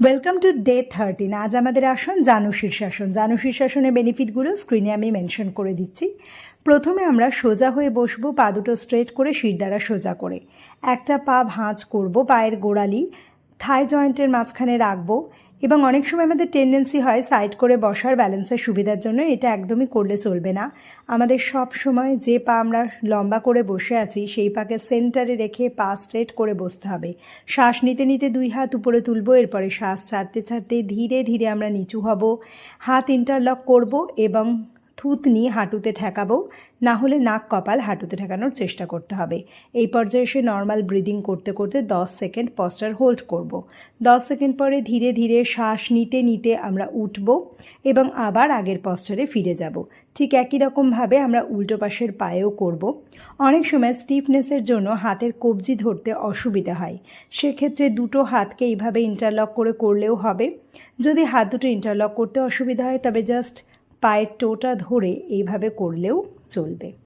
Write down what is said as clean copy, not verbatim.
Welcome to day 13। আজ আমাদের আসন জানু শীর্ষাসন। জানু শীর্ষাসনের বেনিফিটগুলো স্ক্রিনে আমি মেনশন করে দিচ্ছি। প্রথমে আমরা সোজা হয়ে বসবো, পা দুটো স্ট্রেট করে শির দ্বারা সোজা করে। একটা পা ভাঁজ করব, পায়ের গোড়ালি থাই জয়েন্টের মাঝখানে রাখবো এবং অনেক সময় আমাদের টেন্ডেন্সি হয় সাইড করে বসার ব্যালেন্সের সুবিধার জন্য। এটা একদমই করলে চলবে না। আমাদের সব সময় যে পা আমরা লম্বা করে বসে আছি সেই পাকে সেন্টারে রেখে পা স্ট্রেট করে বসতে হবে। শ্বাস নিতে নিতে দুই হাত উপরে তুলব, এরপরে শ্বাস ছাড়তে ছাড়তে ধীরে ধীরে আমরা নিচু হব। হাত ইন্টারলক করব এবং থুতনি হাঁটুতে ঠেকাবো, না হলে নাক কপাল হাঁটুতে ঠেকানোর চেষ্টা করতে হবে। এই পর্যায়ে এসে নর্মাল ব্রিদিং করতে করতে 10 সেকেন্ড পশ্চার হোল্ড করব। 10 সেকেন্ড পরে ধীরে ধীরে শ্বাস নিতে নিতে আমরা উঠব এবং আবার আগের পশ্চারে ফিরে যাব। ঠিক একই রকমভাবে আমরা উল্টো পাশের পায়েও করব। অনেক সময় স্টিফনেসের জন্য হাতের কবজি ধরতে অসুবিধা হয়, সেক্ষেত্রে দুটো হাতকে এইভাবে ইন্টারলক করে করলেও হবে। যদি হাত দুটো ইন্টারলক করতে অসুবিধা হয় তবে জাস্ট পায়ের টোটা ধরে এইভাবে করলেও চলবে।